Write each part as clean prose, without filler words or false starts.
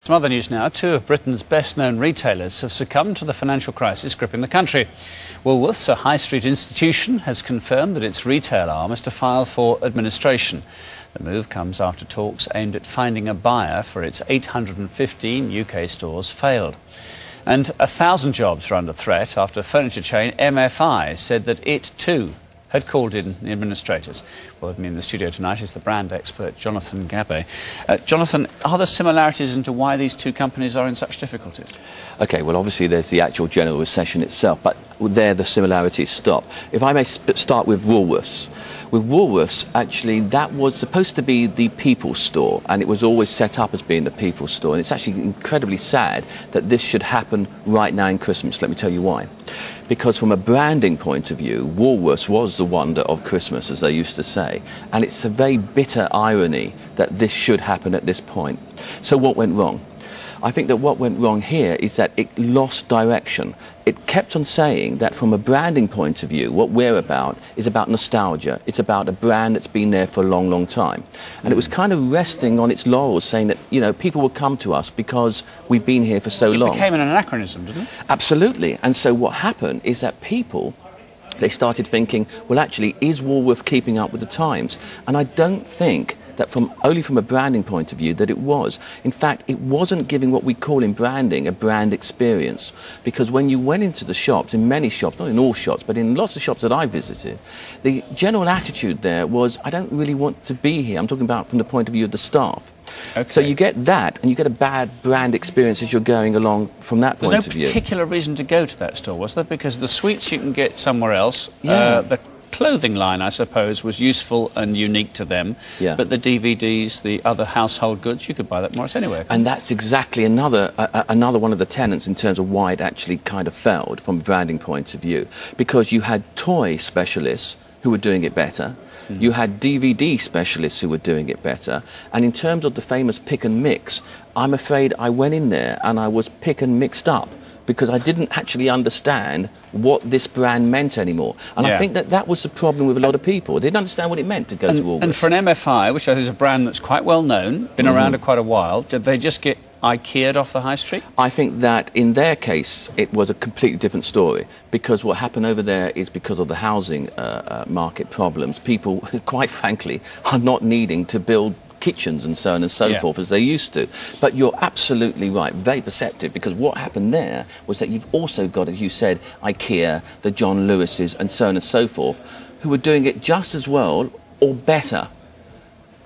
Some other news now. Two of Britain's best-known retailers have succumbed to the financial crisis gripping the country. Woolworths, a high street institution, has confirmed that its retail arm is to file for administration. The move comes after talks aimed at finding a buyer for its 815 UK stores failed. And 1,000 jobs are under threat after furniture chain MFI said that it too had called in the administrators. Well, with me in the studio tonight is the brand expert Jonathan Gabay. Jonathan, are there similarities into why these two companies are in such difficulties? OK, well, obviously there's the actual general recession itself, but there the similarities stop. If I may start with Woolworths. With Woolworths, actually, that was supposed to be the people's store, and it was always set up as being the people's store. And it's actually incredibly sad that this should happen right now in Christmas. Let me tell you why. Because from a branding point of view, Woolworths was the wonder of Christmas, as they used to say. And it's a very bitter irony that this should happen at this point. So what went wrong? I think that what went wrong here is that it lost direction. It kept on saying that from a branding point of view, what we're about is about nostalgia. It's about a brand that's been there for a long, long time. And it was kind of resting on its laurels, saying that, you know, people will come to us because we've been here for so long. It became an anachronism, didn't it? Absolutely. And so what happened is that people, they started thinking, well, actually, is Woolworth keeping up with the times? And I don't think that only from a branding point of view that it was. In fact, it wasn't giving what we call in branding a brand experience. Because when you went into the shops, in many shops, not in all shops, but in lots of shops that I visited, the general attitude there was, I don't really want to be here. I'm talking about from the point of view of the staff. Okay. So you get that, and you get a bad brand experience as you're going along from that point of view. There's no particular reason to go to that store, was there? Because the sweets you can get somewhere else. Yeah. The clothing line, I suppose, was useful and unique to them. Yeah. But the DVDs, the other household goods, you could buy that more or less anywhere. And that's exactly another one of the tenets in terms of why it actually kind of failed from a branding point of view. Because you had toy specialists who were doing it better. You had DVD specialists who were doing it better. And in terms of the famous pick and mix, I'm afraid I went in there and I was pick and mixed up, because I didn't actually understand what this brand meant anymore. And I think that that was the problem with a lot of people. They didn't understand what it meant to go to Woolworths. And for an MFI, which is a brand that's quite well known, been around for quite a while, did they just get IKEA'd off the high street? I think that in their case, it was a completely different story, because what happened over there is because of the housing market problems. People, quite frankly, are not needing to build kitchens and so on and so forth as they used to. But you're absolutely right, very perceptive, because what happened there was that you've also got, as you said, IKEA, the John Lewis's and so on and so forth, who were doing it just as well or better.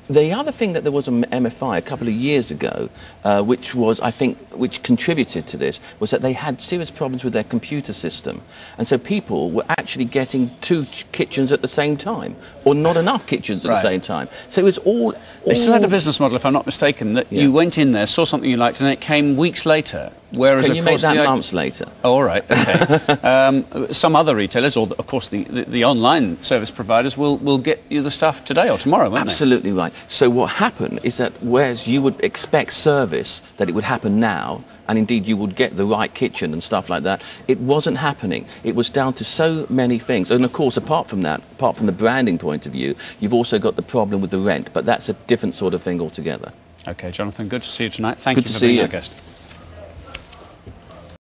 The other thing that there was on MFI a couple of years ago, which was, I think, which contributed to this, was that they had serious problems with their computer system. And so people were actually getting two kitchens at the same time, or not enough kitchens at the same time. So it was all... They still had a business model, if I'm not mistaken, that you went in there, saw something you liked, and it came weeks later. Whereas, Can you make that months later? Oh, all right, OK. Some other retailers, or of course the online service providers, will get you the stuff today or tomorrow, won't they? Absolutely right. So what happened is that whereas you would expect service, that it would happen now, and indeed you would get the right kitchen and stuff like that, it wasn't happening. It was down to so many things. And of course, apart from that, apart from the branding point of view, you've also got the problem with the rent, but that's a different sort of thing altogether. OK, Jonathan, good to see you tonight. Thank you for being our guest.